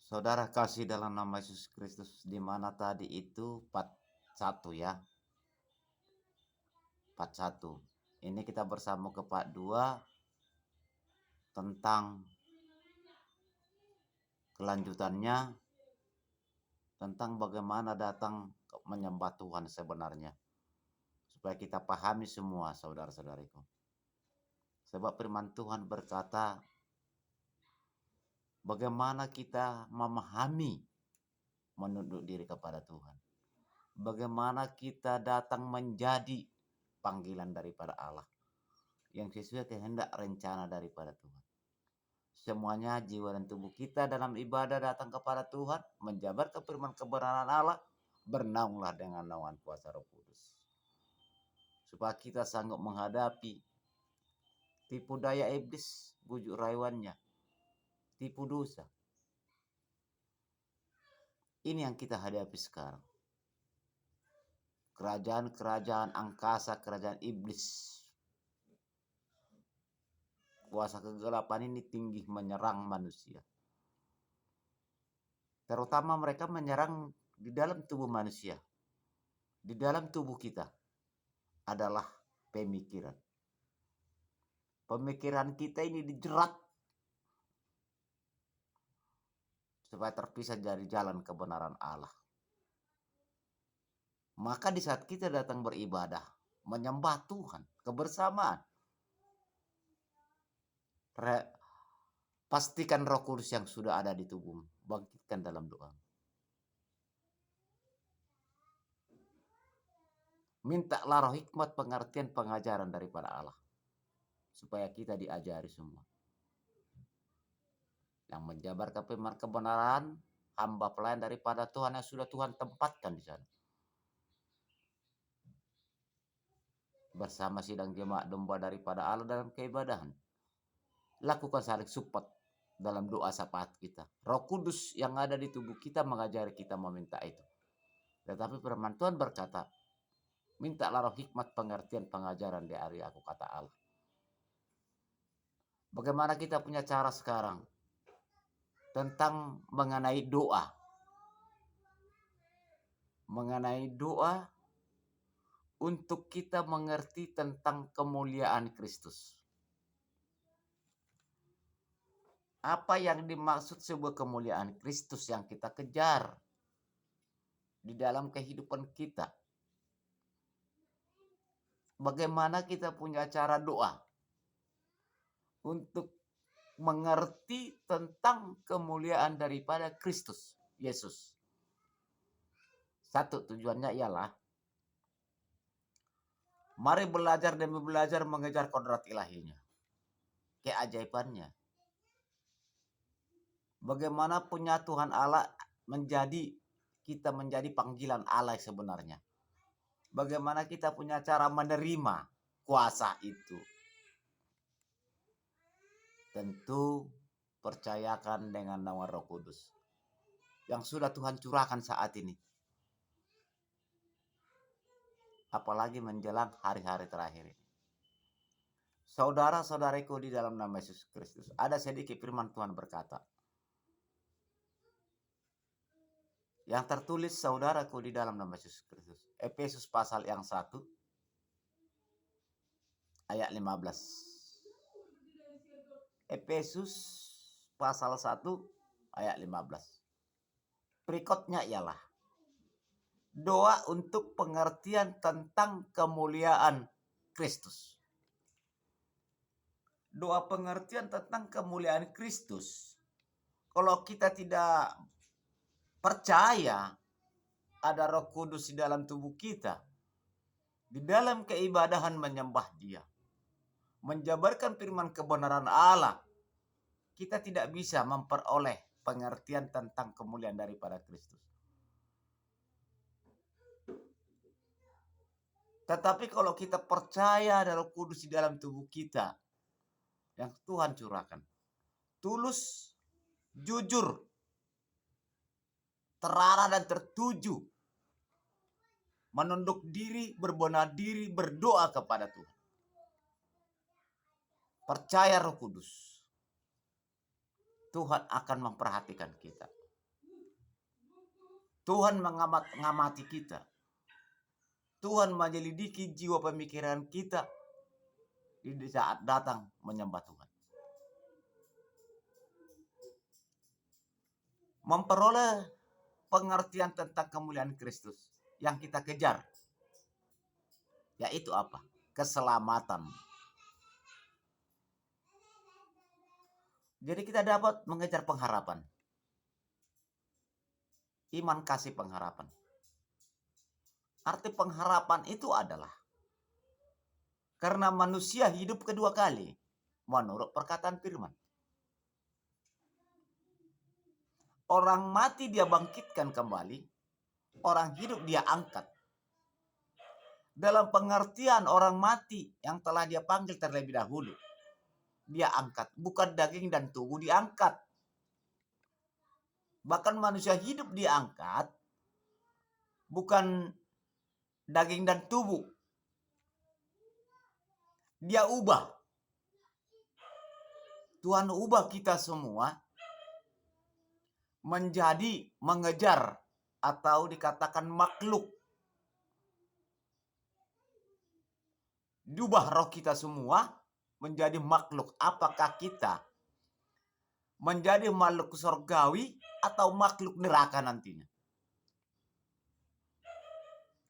Saudara kasih dalam nama Yesus Kristus, di mana tadi itu 41 ya, 41. Ini kita bersama ke part 2 tentang kelanjutannya, tentang bagaimana datang menyembah Tuhan sebenarnya. Supaya kita pahami semua saudara-saudariku. Sebab firman Tuhan berkata, bagaimana kita memahami menunduk diri kepada Tuhan. Bagaimana kita datang menjadi panggilan daripada Allah yang sesuai kehendak rencana daripada Tuhan. Semuanya jiwa dan tubuh kita dalam ibadah datang kepada Tuhan, menjabarkan firman kebenaran Allah, bernaunglah dengan naungan kuasa Roh Kudus. Supaya kita sanggup menghadapi tipu daya iblis, bujuk rayuannya, tipu dosa. Ini yang kita hadapi sekarang. Kerajaan-kerajaan angkasa, kerajaan iblis, kuasa kegelapan ini tinggi menyerang manusia. Terutama mereka menyerang di dalam tubuh manusia. Di dalam tubuh kita adalah pemikiran. Pemikiran kita ini dijerat supaya terpisah dari jalan kebenaran Allah. Maka di saat kita datang beribadah, menyembah Tuhan, kebersamaan, pastikan Roh Kudus yang sudah ada di tubuhmu, bangkitkan dalam doa. Mintalah roh hikmat, pengertian, pengajaran daripada Allah. Supaya kita diajari semua. Yang menjabarkan firman kebenaran, hamba pelayan daripada Tuhan yang sudah Tuhan tempatkan di sana. Bersama sidang jemaat domba daripada Allah dalam keibadahan. Lakukan saling support dalam doa syafaat kita. Roh Kudus yang ada di tubuh kita mengajari kita meminta itu. Tetapi firman Tuhan berkata, mintalah roh hikmat, pengertian, pengajaran dari aku, kata Allah. Bagaimana kita punya cara sekarang tentang mengenai doa. Mengenai doa untuk kita mengerti tentang kemuliaan Kristus. Apa yang dimaksud sebuah kemuliaan Kristus yang kita kejar di dalam kehidupan kita? Bagaimana kita punya cara doa untuk mengerti tentang kemuliaan daripada Kristus Yesus? Satu tujuannya ialah mari belajar demi belajar mengejar kodrat ilahinya, keajaibannya. Bagaimana punya Tuhan Allah kita menjadi panggilan Allah sebenarnya. Bagaimana kita punya cara menerima kuasa itu. Tentu percayakan dengan nama Roh Kudus yang sudah Tuhan curahkan saat ini. Apalagi menjelang hari-hari terakhir ini. Saudara-saudariku di dalam nama Yesus Kristus, ada sedikit firman Tuhan berkata, yang tertulis saudaraku di dalam nama Yesus Kristus. Efesus pasal yang 1 ayat 15. Efesus pasal 1 ayat 15. Berikutnya ialah doa untuk pengertian tentang kemuliaan Kristus. Doa pengertian tentang kemuliaan Kristus. Kalau kita tidak percaya ada Roh Kudus di dalam tubuh kita, di dalam keibadahan menyembah Dia, menjabarkan firman kebenaran Allah, kita tidak bisa memperoleh pengertian tentang kemuliaan daripada Kristus. Tetapi kalau kita percaya ada Roh Kudus di dalam tubuh kita yang Tuhan curahkan, tulus, jujur, terarah dan tertuju, menunduk diri, berbenah diri, berdoa kepada Tuhan. Percaya Roh Kudus, Tuhan akan memperhatikan kita. Tuhan mengamati kita. Tuhan menyelidiki jiwa pemikiran kita di saat datang menyembah Tuhan. Memperoleh pengertian tentang kemuliaan Kristus yang kita kejar, yaitu apa? Keselamatan. Jadi kita dapat mengejar pengharapan. Iman kasih pengharapan. Arti pengharapan itu adalah karena manusia hidup kedua kali menurut perkataan firman. Orang mati dia bangkitkan kembali, orang hidup dia angkat. Dalam pengertian orang mati yang telah dia panggil terlebih dahulu, dia angkat. Bukan daging dan tubuh diangkat. Bahkan manusia hidup diangkat, bukan daging dan tubuh. Dia ubah. Tuhan ubah kita semua menjadi mengejar atau dikatakan makhluk. Diubah roh kita semua menjadi makhluk. Apakah kita menjadi makhluk surgawi atau makhluk neraka nantinya?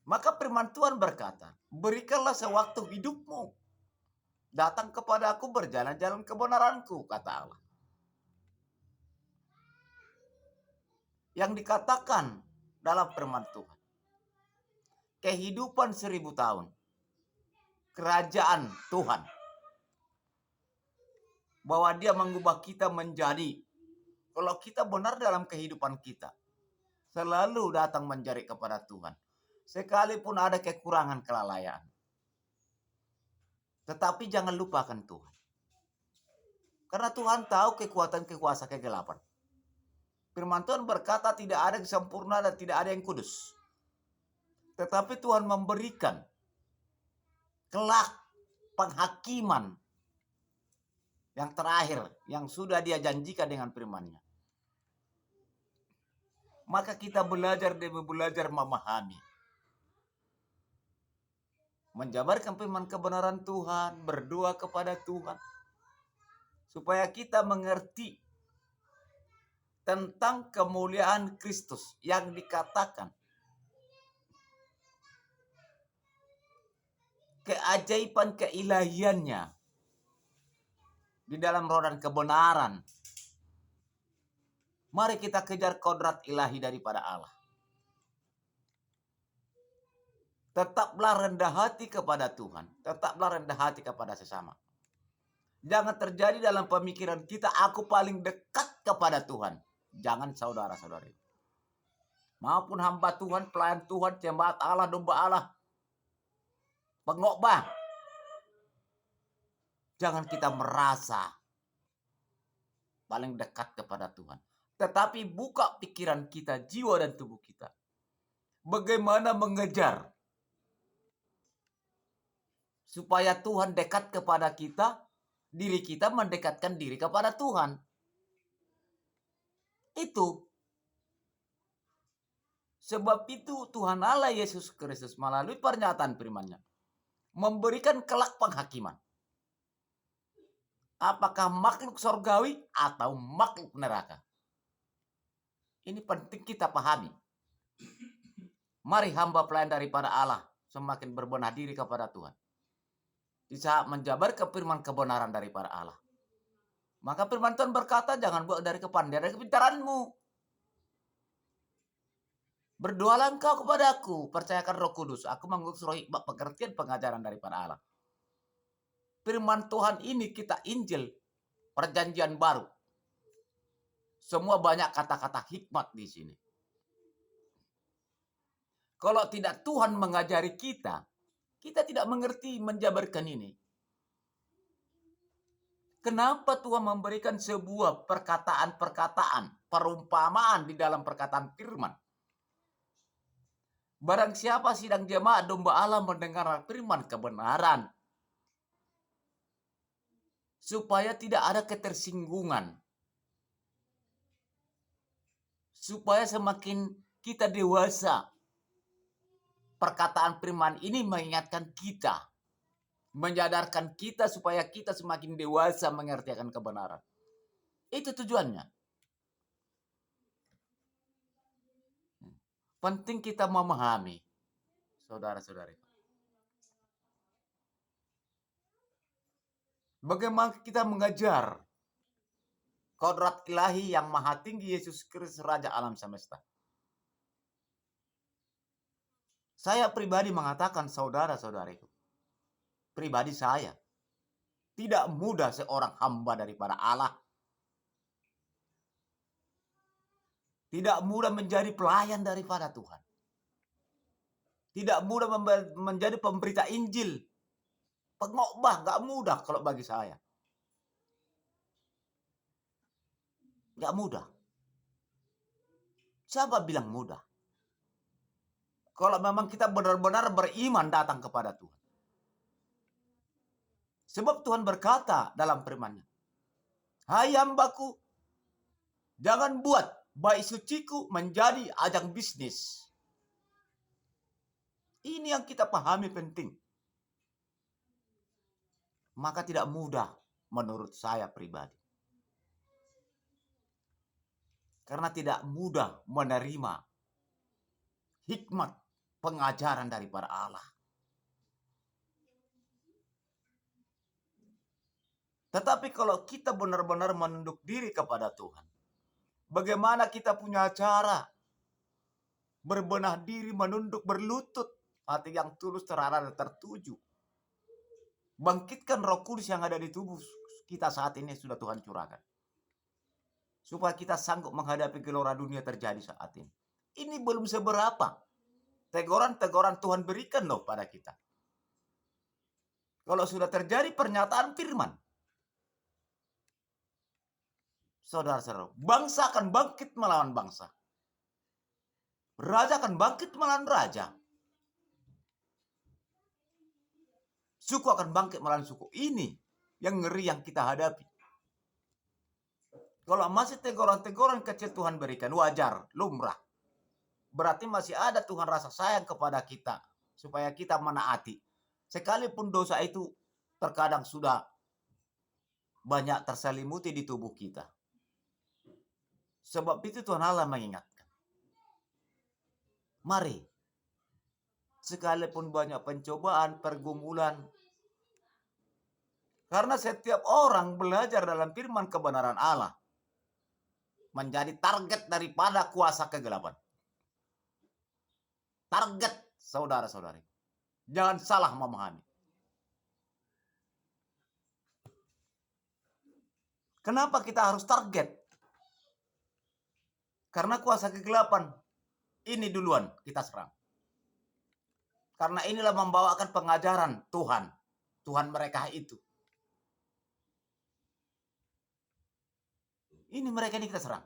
Maka firman Tuhan berkata, berikanlah sewaktu hidupmu. Datang kepada aku berjalan-jalan kebenaranku, kata Allah. Yang dikatakan dalam firman Tuhan. Kehidupan 1000 tahun. Kerajaan Tuhan. Bahwa dia mengubah kita menjadi, kalau kita benar dalam kehidupan kita, selalu datang mencari kepada Tuhan. Sekalipun ada kekurangan kelalaian. Tetapi jangan lupakan Tuhan. Karena Tuhan tahu kekuatan kuasa kegelapan. Firman Tuhan berkata tidak ada yang sempurna dan tidak ada yang kudus. Tetapi Tuhan memberikan kelak penghakiman yang terakhir yang sudah dia janjikan dengan firman-Nya. Maka kita belajar demi belajar memahami. Menjabarkan firman kebenaran Tuhan, berdoa kepada Tuhan. Supaya kita mengerti tentang kemuliaan Kristus yang dikatakan. Keajaiban keilahiannya di dalam roh dan kebenaran. Mari kita kejar kodrat ilahi daripada Allah. Tetaplah rendah hati kepada Tuhan. Tetaplah rendah hati kepada sesama. Jangan terjadi dalam pemikiran kita, aku paling dekat kepada Tuhan. Jangan saudara-saudari. Maupun hamba Tuhan, pelayan Tuhan, jemaat Allah, domba Allah. Pengkhotbah. Jangan kita merasa paling dekat kepada Tuhan. Tetapi buka pikiran kita, jiwa dan tubuh kita. Bagaimana mengejar supaya Tuhan dekat kepada kita, diri kita mendekatkan diri kepada Tuhan. Itu. Sebab itu Tuhan Allah Yesus Kristus melalui pernyataan firman-Nya memberikan kelak penghakiman. Apakah makhluk surgawi atau makhluk neraka? Ini penting kita pahami. Mari hamba pelayan daripada Allah semakin berbenah diri kepada Tuhan. Bisa menjabarkan firman kebenaran daripada Allah. Maka firman Tuhan berkata, jangan buat dari kepandaian, dari kepintaranmu. Berdoalah engkau kepada aku, percayakan Roh Kudus. Aku mengurus roh hikmat pengertian pengajaran daripada Allah. Firman Tuhan ini kita Injil perjanjian baru. Semua banyak kata-kata hikmat di sini. Kalau tidak Tuhan mengajari kita, kita tidak mengerti menjabarkan ini. Kenapa Tuhan memberikan sebuah perkataan-perkataan, perumpamaan di dalam perkataan firman? Barang siapa sidang jemaat domba Allah mendengar firman kebenaran. Supaya tidak ada ketersinggungan. Supaya semakin kita dewasa. Perkataan firman ini mengingatkan kita, menyadarkan kita supaya kita semakin dewasa mengerti akan kebenaran. Itu tujuannya. Penting kita memahami, saudara-saudari. Bagaimana kita mengajar kodrat ilahi yang maha tinggi Yesus Kristus Raja alam semesta. Saya pribadi mengatakan, saudara-saudariku, pribadi saya, tidak mudah seorang hamba daripada Allah. Tidak mudah menjadi pelayan daripada Tuhan. Tidak mudah menjadi pemberita Injil. Pengkhotbah gak mudah kalau bagi saya. Gak mudah. Siapa bilang mudah? Kalau memang kita benar-benar beriman datang kepada Tuhan. Sebab Tuhan berkata dalam firman-Nya, "Hai hambaku, jangan buat bait suciku menjadi ajang bisnis." Ini yang kita pahami penting. Maka tidak mudah menurut saya pribadi. Karena tidak mudah menerima hikmat pengajaran daripada Allah. Tetapi kalau kita benar-benar menunduk diri kepada Tuhan, bagaimana kita punya cara berbenah diri, menunduk, berlutut, hati yang tulus, terarah, dan tertuju. Bangkitkan Roh Kudus yang ada di tubuh kita saat ini sudah Tuhan curahkan. Supaya kita sanggup menghadapi gelora dunia terjadi saat ini. Ini belum seberapa. Teguran-teguran Tuhan berikan loh pada kita. Kalau sudah terjadi pernyataan firman, saudara-saudara, bangsa akan bangkit melawan bangsa. Raja akan bangkit melawan raja. Suku akan bangkit melawan suku. Ini yang ngeri yang kita hadapi. Kalau masih teguran-teguran kecil Tuhan berikan, wajar, lumrah. Berarti masih ada Tuhan rasa sayang kepada kita. Supaya kita menaati. Sekalipun dosa itu terkadang sudah banyak terselimuti di tubuh kita. Sebab itu Tuhan Allah mengingatkan. Mari. Sekalipun banyak pencobaan, pergumulan. Karena setiap orang belajar dalam firman kebenaran Allah. Menjadi target daripada kuasa kegelapan. Target, saudara-saudari. Jangan salah memahami. Kenapa kita harus target? Karena kuasa kegelapan ini duluan kita serang. Karena inilah membawakan pengajaran Tuhan. Tuhan mereka itu. Ini mereka ini kita serang.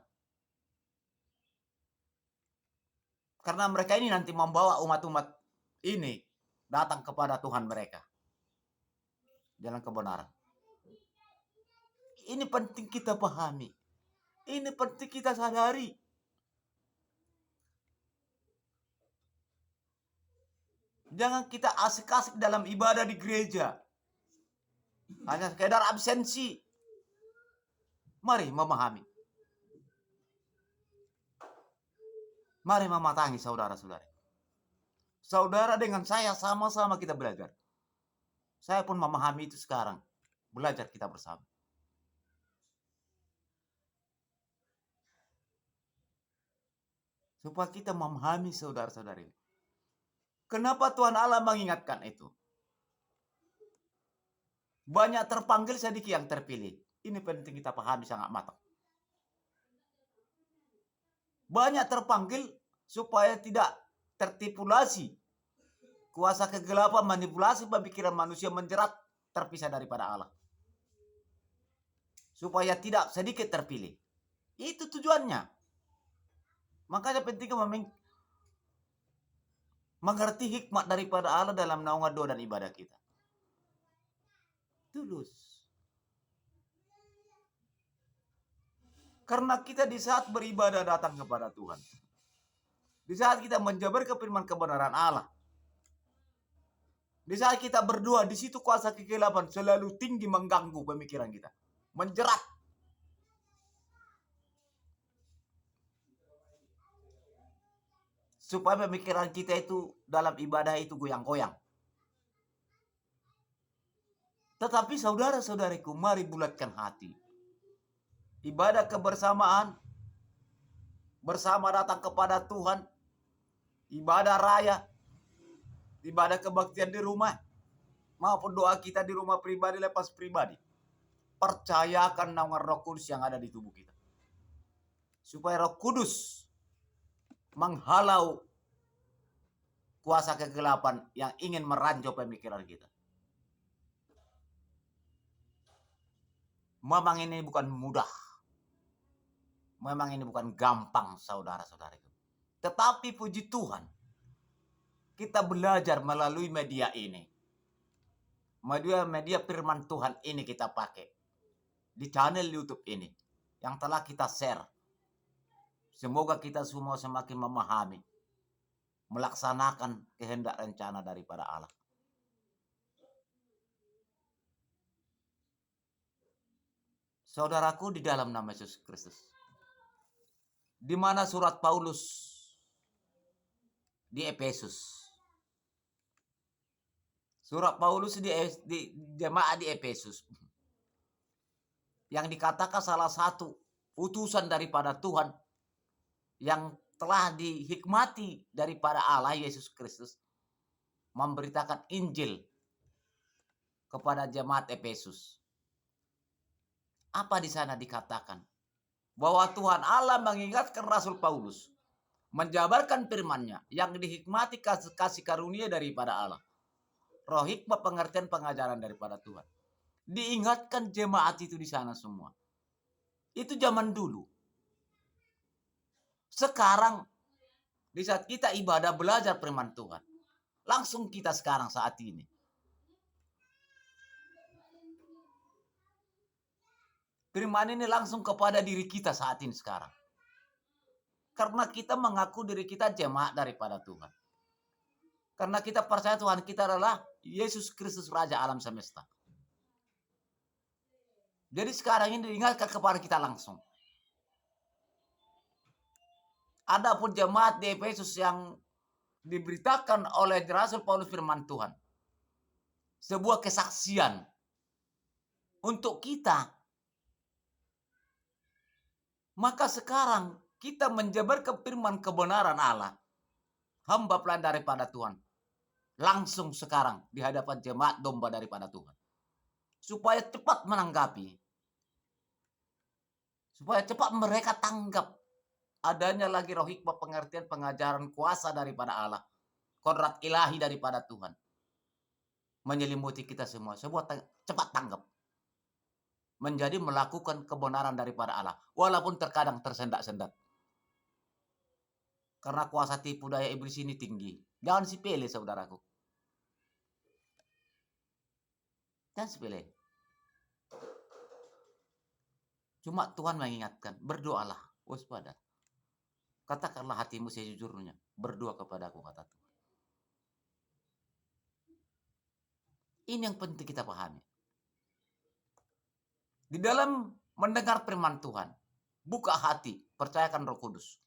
Karena mereka ini nanti membawa umat-umat ini datang kepada Tuhan mereka. Jalan kebenaran. Ini penting kita pahami. Ini penting kita sadari. Jangan kita asik-asik dalam ibadah di gereja. Hanya sekedar absensi. Mari memahami. Mari mematangi saudara-saudari. Saudara dengan saya sama-sama kita belajar. Saya pun memahami itu sekarang. Belajar kita bersama. Supaya kita memahami saudara-saudari. Kenapa Tuhan Allah mengingatkan itu? Banyak terpanggil, sedikit yang terpilih. Ini penting kita pahami sangat matang. Banyak terpanggil supaya tidak tertipulasi. Kuasa kegelapan manipulasi pemikiran manusia menjerat terpisah daripada Allah. Supaya tidak sedikit terpilih. Itu tujuannya. Makanya penting mengerti hikmat daripada Allah dalam naungan doa dan ibadah kita. Tulus. Karena kita di saat beribadah datang kepada Tuhan. Di saat kita menjabarkan firman kebenaran Allah, di saat kita berdoa, di situ kuasa kegelapan selalu tinggi mengganggu pemikiran kita, menjerat. Supaya pemikiran kita itu dalam ibadah itu goyang-goyang. Tetapi saudara-saudariku, mari bulatkan hati. Ibadah kebersamaan, bersama datang kepada Tuhan, ibadah raya, ibadah kebaktian di rumah, maupun doa kita di rumah pribadi lepas pribadi. Percayakan naungan Roh Kudus yang ada di tubuh kita. Supaya Roh Kudus menghalau kuasa kegelapan yang ingin merancau pemikiran kita. Memang ini bukan mudah. Memang ini bukan gampang, saudara-saudariku. Tetapi puji Tuhan, kita belajar melalui media ini. Media firman Tuhan ini kita pakai. Di channel YouTube ini. Yang telah kita share. Semoga kita semua semakin memahami. Melaksanakan kehendak rencana daripada Allah. Saudaraku, di dalam nama Yesus Kristus. Di mana surat Paulus di Efesus. Surat Paulus di jemaat di Efesus. Yang dikatakan salah satu utusan daripada Tuhan yang telah dihikmati daripada Allah Yesus Kristus memberitakan Injil kepada jemaat Efesus. Apa di sana dikatakan? Bahwa Tuhan Allah mengingatkan Rasul Paulus menjabarkan firman-Nya yang dihikmati kasih karunia daripada Allah. Roh hikmah pengertian pengajaran daripada Tuhan. Diingatkan jemaat itu di sana semua. Itu zaman dulu. Sekarang, di saat kita ibadah belajar firman Tuhan, langsung kita sekarang saat ini. Firman ini langsung kepada diri kita saat ini sekarang. Karena kita mengaku diri kita jemaat daripada Tuhan. Karena kita percaya Tuhan kita adalah Yesus Kristus Raja alam semesta. Jadi sekarang ini diingatkan kepada kita langsung. Adapun jemaat di Efesus yang diberitakan oleh Rasul Paulus firman Tuhan. Sebuah kesaksian untuk kita. Maka sekarang kita menjabarkan firman kebenaran Allah. Hamba pelan daripada Tuhan. Langsung sekarang di hadapan jemaat domba daripada Tuhan. Supaya cepat menanggapi. Supaya cepat mereka tanggap. Adanya lagi roh hikmah pengertian pengajaran kuasa daripada Allah. Kodrat ilahi daripada Tuhan. Menyelimuti kita semua. Sebuah cepat tanggap. Menjadi melakukan kebenaran daripada Allah. Walaupun terkadang tersendat-sendat. Karena kuasa tipu daya iblis ini tinggi. Jangan sepele saudaraku. Jangan sepele. Cuma Tuhan mengingatkan. Berdoalah. Waspada. Katakanlah hatimu sejujurnya. Berdoa kepadaku kata Tuhan. Ini yang penting kita pahami. Di dalam mendengar firman Tuhan. Buka hati. Percayakan Roh Kudus.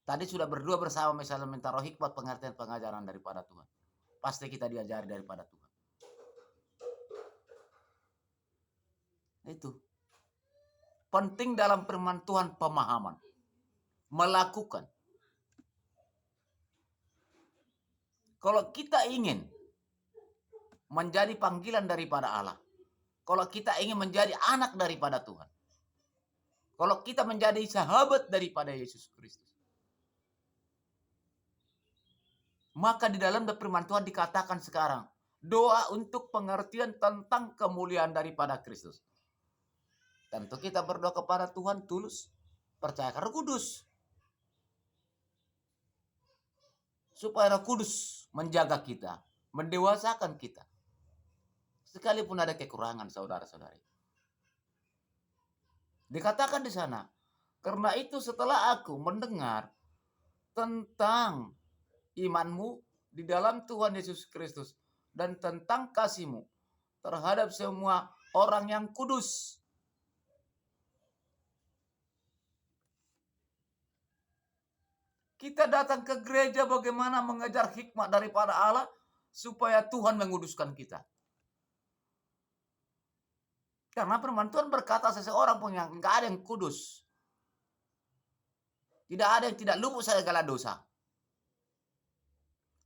Tadi sudah berdua bersama misalnya minta roh hikmat pengertian pengajaran daripada Tuhan. Pasti kita diajari daripada Tuhan. Itu. Penting dalam firman Tuhan pemahaman. Melakukan. Kalau kita ingin menjadi panggilan daripada Allah. Kalau kita ingin menjadi anak daripada Tuhan. Kalau kita menjadi sahabat daripada Yesus Kristus. Maka di dalam firman Tuhan dikatakan sekarang. Doa untuk pengertian tentang kemuliaan daripada Kristus. Tentu kita berdoa kepada Tuhan tulus. Percayakan Roh Kudus. Supaya Roh Kudus menjaga kita. Mendewasakan kita. Sekalipun ada kekurangan saudara-saudari. Dikatakan di sana. Karena itu setelah aku mendengar tentang imanmu di dalam Tuhan Yesus Kristus dan tentang kasihmu terhadap semua orang yang kudus. Kita datang ke gereja bagaimana mengejar hikmat daripada Allah supaya Tuhan menguduskan kita. Karena firman Tuhan berkata seseorang pun yang enggak ada yang kudus. Tidak ada yang tidak luput segala dosa.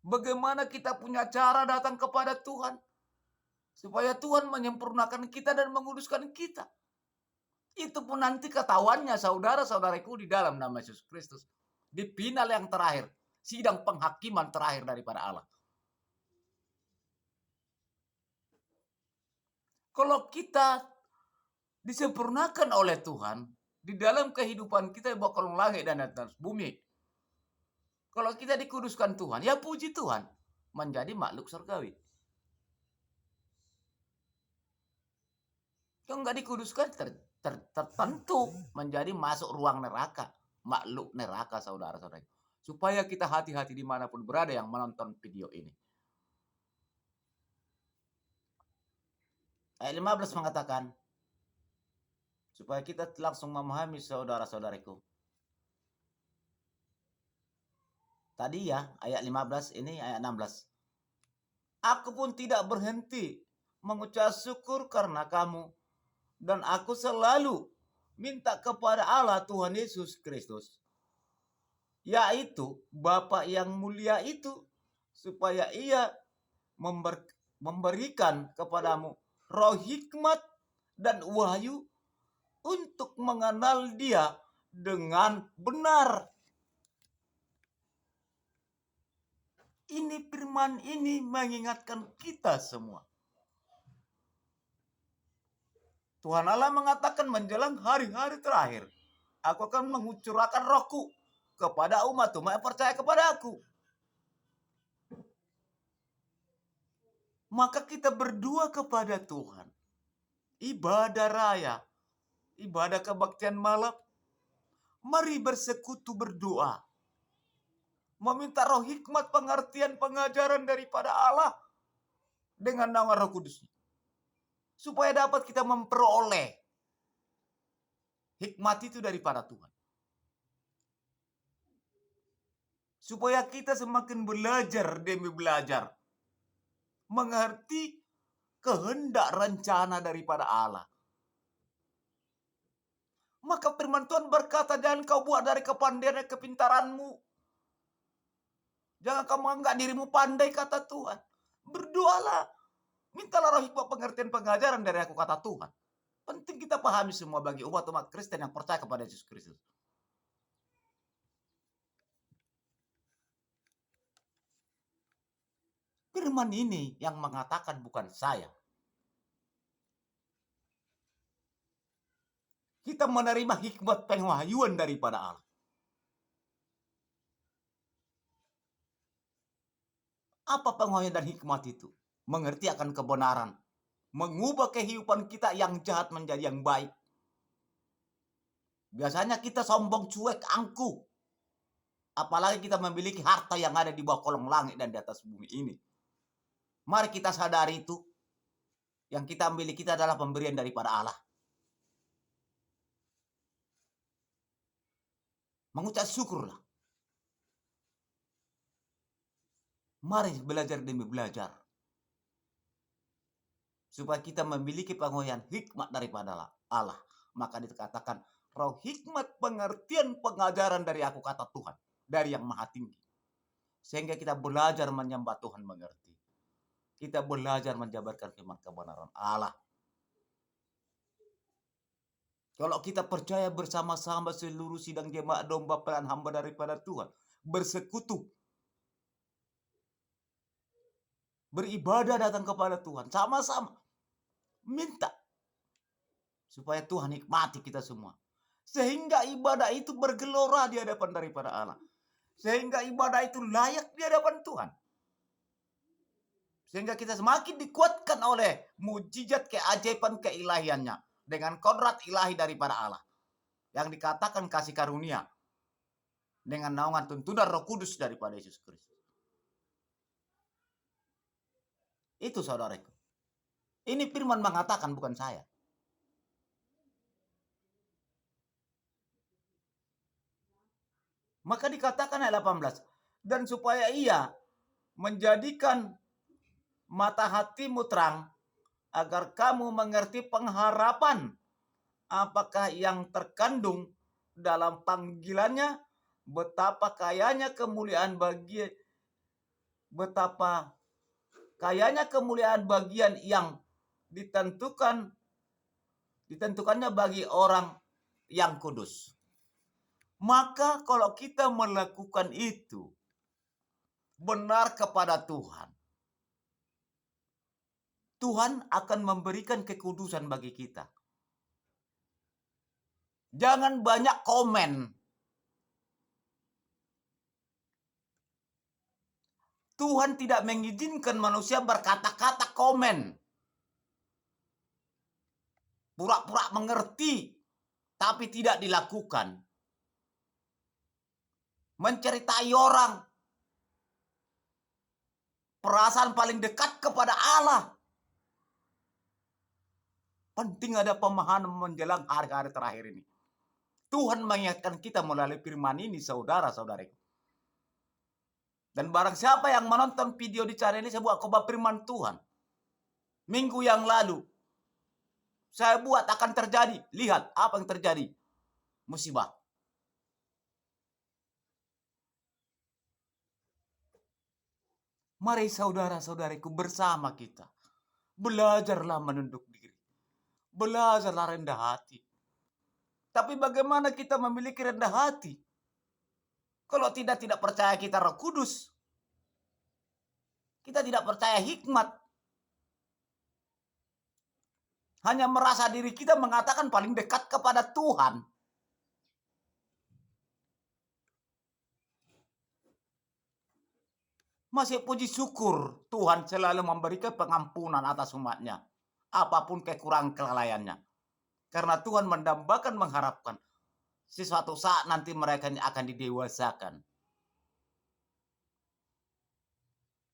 Bagaimana kita punya cara datang kepada Tuhan supaya Tuhan menyempurnakan kita dan menguduskan kita. Itu pun nanti ketahuannya saudara-saudaraku di dalam nama Yesus Kristus. Di final yang terakhir, sidang penghakiman terakhir daripada Allah. Kalau kita disempurnakan oleh Tuhan di dalam kehidupan kita di bawah kolong langit dan atas bumi, kalau kita dikuduskan Tuhan, ya puji Tuhan, menjadi makhluk surgawi. Kalau nggak dikuduskan, tertentu menjadi masuk ruang neraka, makhluk neraka, saudara-saudara. Supaya kita hati-hati dimanapun berada yang menonton video ini. Ayat 15 mengatakan, supaya kita langsung memahami saudara-saudariku. Tadi ya, ayat 15, ini ayat 16. Aku pun tidak berhenti mengucap syukur karena kamu. Dan aku selalu minta kepada Allah Tuhan Yesus Kristus, yaitu Bapa yang mulia itu, supaya ia memberikan kepadamu roh hikmat dan wahyu untuk mengenal Dia dengan benar. Ini firman ini mengingatkan kita semua. Tuhan Allah mengatakan menjelang hari-hari terakhir, aku akan mengucurkan rohku kepada umat-umat yang percaya kepada aku. Maka kita berdua kepada Tuhan. Ibadah raya, ibadah kebaktian malam. Mari bersekutu berdoa. Meminta roh hikmat, pengertian, pengajaran daripada Allah dengan nama Roh Kudus. Supaya dapat kita memperoleh hikmat itu daripada Tuhan. Supaya kita semakin belajar demi belajar. Mengerti kehendak rencana daripada Allah. Maka firman Tuhan berkata, jangan kau buat dari kepandaian dan kepintaranmu. Jangan kamu anggap dirimu pandai, kata Tuhan. Berdoalah. Mintalah roh hikmat, pengertian, pengajaran dari aku, kata Tuhan. Penting kita pahami semua bagi umat-umat Kristen yang percaya kepada Yesus Kristus. Firman ini yang mengatakan bukan saya. Kita menerima hikmat pengwahyuan daripada Allah. Apa pengwahyuan dan hikmat itu? Mengerti akan kebenaran. Mengubah kehidupan kita yang jahat menjadi yang baik. Biasanya kita sombong, cuek, angkuh. Apalagi kita memiliki harta yang ada di bawah kolong langit dan di atas bumi ini. Mari kita sadari itu. Yang kita miliki kita adalah pemberian daripada Allah. Mengucap syukurlah. Mari belajar demi belajar. Supaya kita memiliki pengetahuan hikmat daripada Allah. Maka dikatakan, roh hikmat, pengertian, pengajaran dari aku, kata Tuhan. Dari yang maha tinggi. Sehingga kita belajar menyembah Tuhan mengerti. Kita belajar menjabarkan firman kebenaran Allah. Kalau kita percaya bersama-sama seluruh sidang jemaat domba pilihan hamba daripada Tuhan. Bersekutu. Beribadah datang kepada Tuhan. Sama-sama. Minta. Supaya Tuhan nikmati kita semua. Sehingga ibadah itu bergelora di hadapan daripada Allah. Sehingga ibadah itu layak di hadapan Tuhan. Sehingga kita semakin dikuatkan oleh mujizat keajaiban keilahiannya. Dengan kodrat ilahi daripada Allah. Yang dikatakan kasih karunia. dengan naungan tuntunan Roh Kudus daripada Yesus Kristus. Itu saudaraku. Ini firman mengatakan, bukan saya. Maka dikatakan ayat 18, dan supaya ia menjadikan mata hatimu terang, agar kamu mengerti pengharapan apakah yang terkandung dalam panggilannya, betapa kayanya kemuliaan bagian yang ditentukannya bagi orang yang kudus. Maka kalau kita melakukan itu benar kepada Tuhan, Tuhan akan memberikan kekudusan bagi kita. Jangan banyak komen. Tuhan tidak mengizinkan manusia berkata-kata komen. Pura-pura mengerti, tapi tidak dilakukan. Menceritai orang. Perasaan paling dekat kepada Allah. Penting ada pemahaman menjelang hari-hari terakhir ini. Tuhan mengingatkan kita melalui firman ini, saudara-saudariku. Dan barang siapa yang menonton video di channel ini, saya buat khotbah firman Tuhan. Minggu yang lalu, saya buat akan terjadi. Lihat apa yang terjadi. Musibah. Mari saudara-saudariku bersama kita. Belajarlah menunduk diri. Belajarlah rendah hati. Tapi bagaimana kita memiliki rendah hati? Kalau tidak percaya kita Roh Kudus. Kita tidak percaya hikmat. Hanya merasa diri kita mengatakan paling dekat kepada Tuhan. Masih puji syukur Tuhan selalu memberikan pengampunan atas umatnya. Apapun kekurangan kelalaiannya. Karena Tuhan mendambakan mengharapkan sesuatu saat nanti mereka akan didewasakan.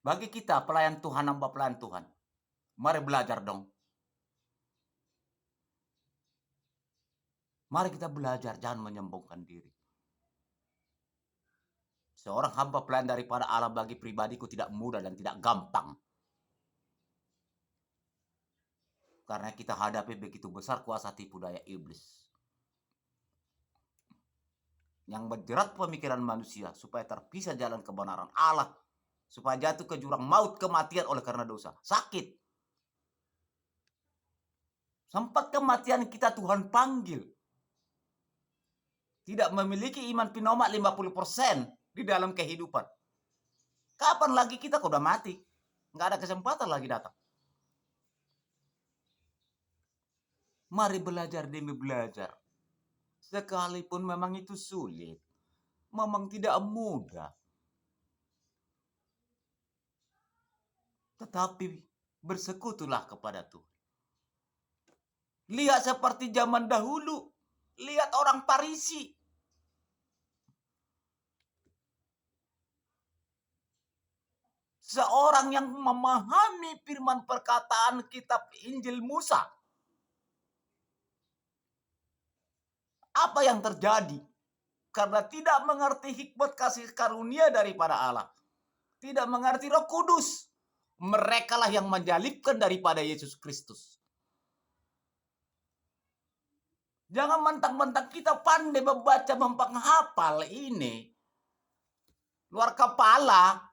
Bagi kita pelayan Tuhan, hamba pelayan Tuhan, mari belajar dong. Mari kita belajar, jangan menyombongkan diri. Seorang hamba pelayan daripada Allah bagi pribadiku tidak mudah dan tidak gampang. Karena kita hadapi begitu besar kuasa tipu daya iblis. Yang menjerat pemikiran manusia supaya terpisah jalan kebenaran Allah. Supaya jatuh ke jurang maut, kematian oleh karena dosa. Sakit. Sempat kematian kita Tuhan panggil. Tidak memiliki iman pinomak 50% di dalam kehidupan. Kapan lagi kita udah mati? Nggak ada kesempatan lagi datang. Mari belajar demi belajar. Sekalipun memang itu sulit. Memang tidak mudah. Tetapi bersekutulah kepada Tuhan. Lihat seperti zaman dahulu. Lihat orang Farisi. Seorang yang memahami firman perkataan kitab Injil Musa. Apa yang terjadi? Karena tidak mengerti hikmat kasih karunia daripada Allah. Tidak mengerti Roh Kudus. Merekalah yang menyalibkan daripada Yesus Kristus. Jangan mentang-mentang kita pandai membaca, menghafal ini. Luar kepala.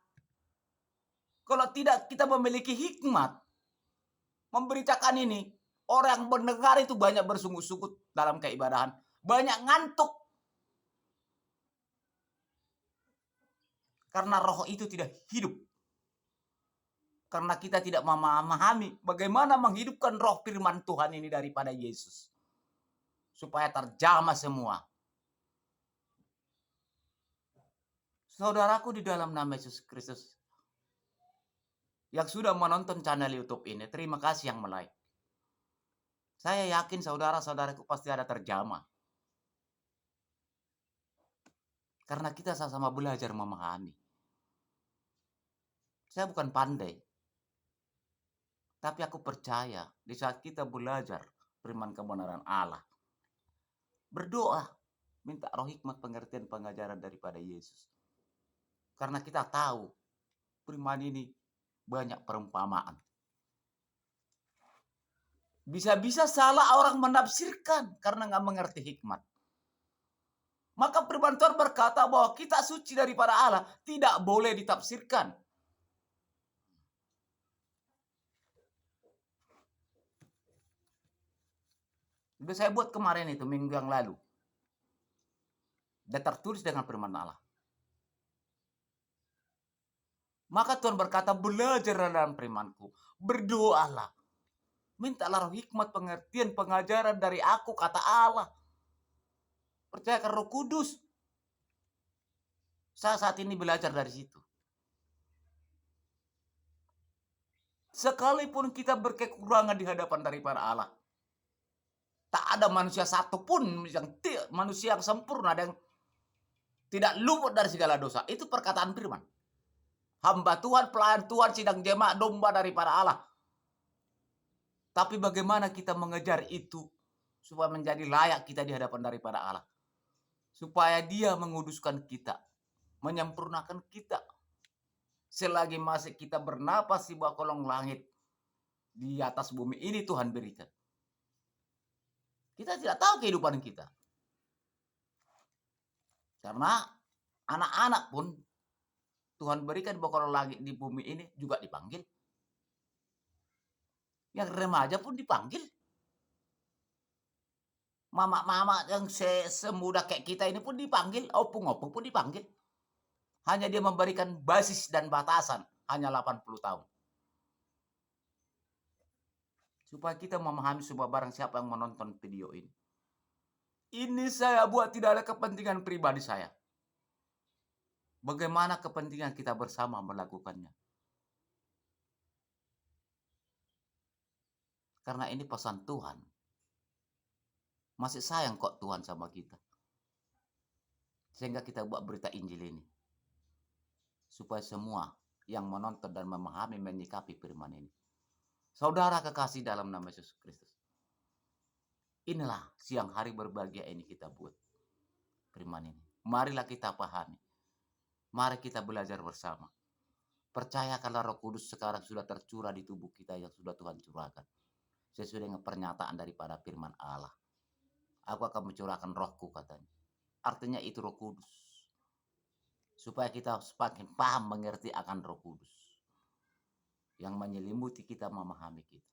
Kalau tidak kita memiliki hikmat. Memberitakan ini. Orang yang mendengar itu banyak bersungut-sungut dalam keibadahan. Banyak ngantuk. Karena roh itu tidak hidup. Karena kita tidak memahami bagaimana menghidupkan roh firman Tuhan ini daripada Yesus. Supaya terjamah semua. Saudaraku di dalam nama Yesus Kristus. Yang sudah menonton channel YouTube ini, terima kasih yang like. Saya yakin saudara-saudaraku pasti ada terjamah. Karena kita sama-sama belajar memahami. Saya bukan pandai, tapi aku percaya di saat kita belajar firman kebenaran Allah, berdoa, minta roh hikmat pengertian pengajaran daripada Yesus. Karena kita tahu firman ini banyak perumpamaan. Bisa-bisa salah orang menafsirkan karena nggak mengerti hikmat. Maka firman Tuhan berkata bahwa kita suci daripada Allah tidak boleh ditafsirkan. Udah saya buat kemarin itu, minggu yang lalu. Dan tertulis dengan firman Allah. Maka Tuhan berkata, belajarlah dalam firman-Ku, berdoalah. Mintalah roh hikmat pengertian pengajaran dari aku, kata Allah. Percayakan Roh Kudus. Saya saat ini belajar dari situ. Sekalipun kita berkekurangan di hadapan daripada Allah, tak ada manusia satupun manusia yang sempurna dan tidak luput dari segala dosa. Itu perkataan firman. Hamba Tuhan, pelayan Tuhan, sidang jemaat domba daripada Allah. Tapi bagaimana kita mengejar itu supaya menjadi layak kita di hadapan daripada Allah? Supaya Dia menguduskan kita, menyempurnakan kita. Selagi masih kita bernapas di bawah kolong langit, di atas bumi ini Tuhan berikan. Kita tidak tahu kehidupan kita. Karena anak-anak pun Tuhan berikan bahwa kalau lagi di bumi ini juga dipanggil. Yang remaja pun dipanggil. Mama-mama yang semuda kayak kita ini pun dipanggil. Opung-opung pun dipanggil. Hanya dia memberikan basis dan batasan. Hanya 80 tahun. Supaya kita memahami sebuah barang siapa yang menonton video ini. Ini saya buat tidak ada kepentingan pribadi saya. Bagaimana kepentingan kita bersama melakukannya. Karena ini pesan Tuhan. Masih sayang kok Tuhan sama kita. Sehingga kita buat berita Injil ini. Supaya semua yang menonton dan memahami menyikapi firman ini. Saudara kekasih dalam nama Yesus Kristus. Inilah siang hari berbahagia ini kita buat. Firman ini. Marilah kita pahami. Mari kita belajar bersama. Percayakanlah Roh Kudus sekarang sudah tercurah di tubuh kita yang sudah Tuhan curahkan. Sesuai dengan pernyataan daripada firman Allah. Aku akan mencurahkan rohku katanya. Artinya itu Roh Kudus. Supaya kita semakin paham mengerti akan Roh Kudus. Yang menyelimuti kita, memahami kita.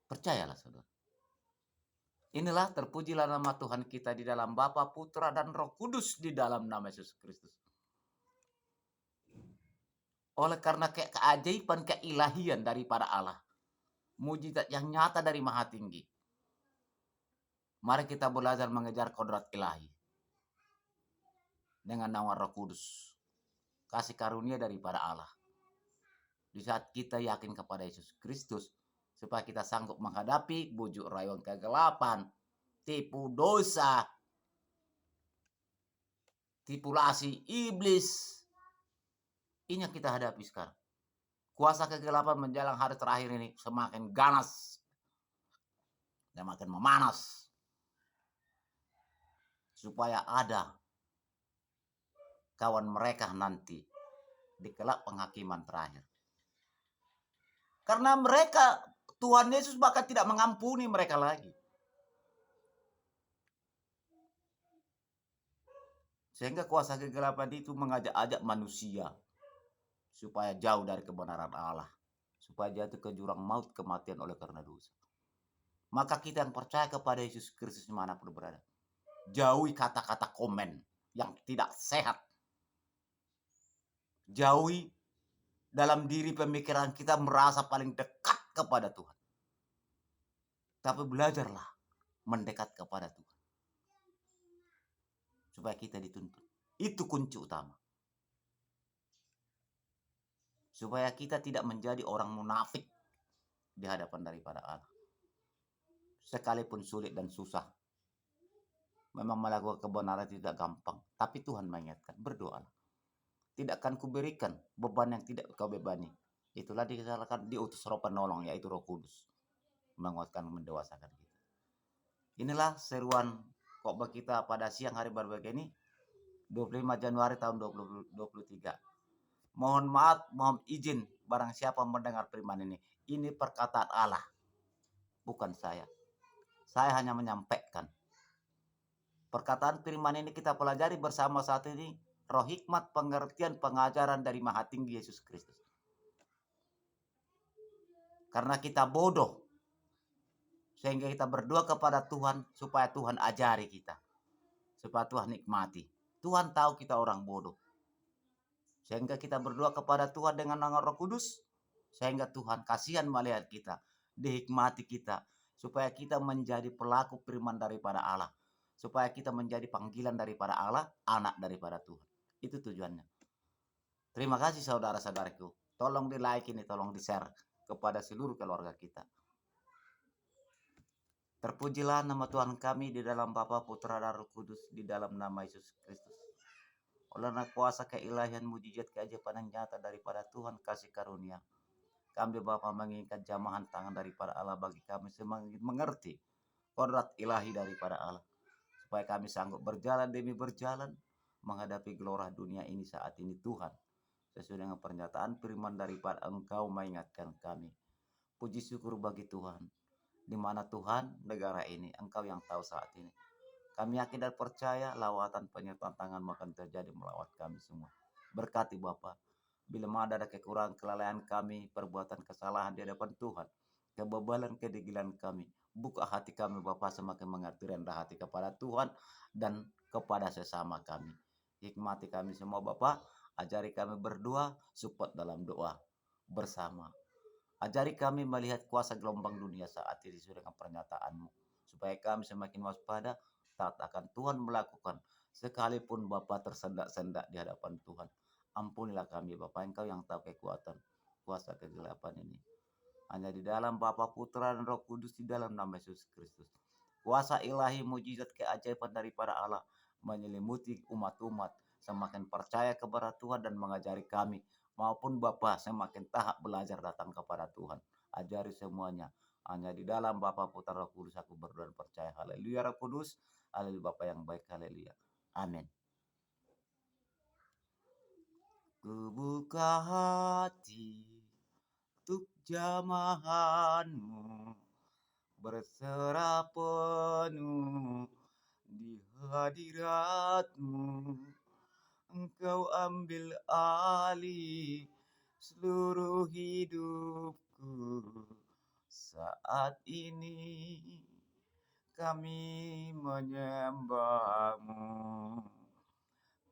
Percayalah saudara. Inilah terpujilah nama Tuhan kita di dalam Bapa, Putra, dan Roh Kudus di dalam nama Yesus Kristus. Oleh karena keajaiban keilahian daripada Allah. Mujizat yang nyata dari Maha Tinggi. Mari kita belajar mengejar kodrat ilahi. Dengan nama Roh Kudus. Kasih karunia daripada Allah. Di saat kita yakin kepada Yesus Kristus. Supaya kita sanggup menghadapi bujuk rayuan kegelapan. Tipu dosa. Tipulasi iblis. Ini yang kita hadapi sekarang. Kuasa kegelapan menjelang hari terakhir ini semakin ganas. Dan makin memanas. Supaya ada kawan mereka nanti di kelak penghakiman terakhir. Karena mereka, Tuhan Yesus bahkan tidak mengampuni mereka lagi. Sehingga kuasa kegelapan itu mengajak-ajak manusia supaya jauh dari kebenaran Allah. Supaya jatuh ke jurang maut kematian oleh karena dosa. Maka kita yang percaya kepada Yesus Kristus dimanapun berada. Jauhi kata-kata komen yang tidak sehat. Jauhi dalam diri pemikiran kita merasa paling dekat kepada Tuhan. Tapi belajarlah mendekat kepada Tuhan. Supaya kita dituntun. Itu kunci utama. Supaya kita tidak menjadi orang munafik di hadapan daripada Allah. Sekalipun sulit dan susah. Memang melakukan kebenaran tidak gampang, tapi Tuhan mengingatkan, berdoalah. Tidak akan kuberikan beban yang tidak kau bebani. Itulah dikatakan diutus Roh Penolong, yaitu Roh Kudus, menguatkan, mendewasakan kita. Inilah seruan khotbah kita pada siang hari berbahagia ini, 25 Januari tahun 2023. Mohon maaf, mohon izin barang siapa mendengar firman ini. Ini perkataan Allah, bukan saya. Saya hanya menyampaikan. Perkataan firman ini kita pelajari bersama saat ini. Roh hikmat, pengertian, pengajaran dari Maha Tinggi Yesus Kristus. Karena kita bodoh, sehingga kita berdoa kepada Tuhan supaya Tuhan ajari kita. Supaya Tuhan nikmati. Tuhan tahu kita orang bodoh. Sehingga kita berdoa kepada Tuhan dengan nama Roh Kudus. Sehingga Tuhan kasihan melihat kita. Dihikmati kita. Supaya kita menjadi pelaku firman daripada Allah. Supaya kita menjadi panggilan daripada Allah. Anak daripada Tuhan. Itu tujuannya. Terima kasih saudara-saudaraku. Tolong di like ini, tolong di share kepada seluruh keluarga kita. Terpujilah nama Tuhan kami di dalam Bapa, Putra, dan Roh Kudus, di dalam nama Yesus Kristus. Oleh kuasa keilahian, mujizat, keajaiban yang nyata daripada Tuhan kasih karunia, kami Bapa menginginkan jamahan tangan daripada Allah bagi kami semakin mengerti kodrat ilahi daripada Allah, supaya kami sanggup berjalan demi berjalan menghadapi gelora dunia ini saat ini Tuhan. Sesuai dengan pernyataan firman daripada Engkau mengingatkan kami. Puji syukur bagi Tuhan. Di mana Tuhan negara ini, Engkau yang tahu saat ini. Kami yakin dan percaya lawatan penyertaan tangan akan terjadi melawat kami semua. Berkati Bapa. Bila ada kekurangan kelalaian kami, perbuatan kesalahan di hadapan Tuhan, kebebalan kedegilan kami, buka hati kami Bapa semakin mengerti rendah hati kepada Tuhan dan kepada sesama kami. Hikmati kami semua Bapa. Ajari kami berdoa, support dalam doa bersama. Ajari kami melihat kuasa gelombang dunia saat ini sesuai dengan pernyataan-Mu. Supaya kami semakin waspada taat akan Tuhan melakukan. Sekalipun Bapa tersendak-sendak di hadapan Tuhan. Ampunilah kami Bapa, Engkau yang tahu kekuatan kuasa kegelapan ini. Hanya di dalam Bapa, Putra, dan Roh Kudus di dalam nama Yesus Kristus. Kuasa ilahi, mujizat, keajaiban daripada Allah menyelimuti umat-umat semakin percaya kepada Tuhan dan mengajari kami maupun Bapa semakin tahap belajar datang kepada Tuhan. Ajari semuanya. Hanya di dalam Bapa, Putra, Roh Kudus aku berdoa dan percaya. Haleluya Roh Kudus. Haleluya Bapa yang baik. Haleluya. Amin. Ku buka hati untuk jamahan-Mu, berserah penuh di hadirat-Mu. Engkau ambil alih seluruh hidupku. Saat ini kami menyembah-Mu.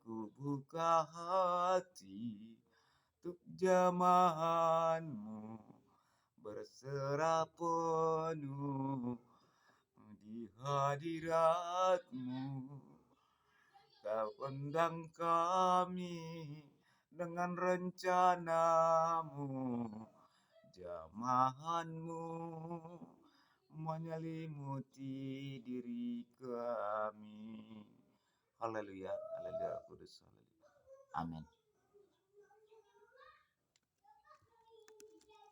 Ku buka hati untuk jamahan-Mu, berserah penuh di hadirat-Mu. Kau undang kami dengan rencana-Mu, jamahan-Mu menyelimuti diri kami. Haleluya, haleluya, kudus, haleluya. Amin.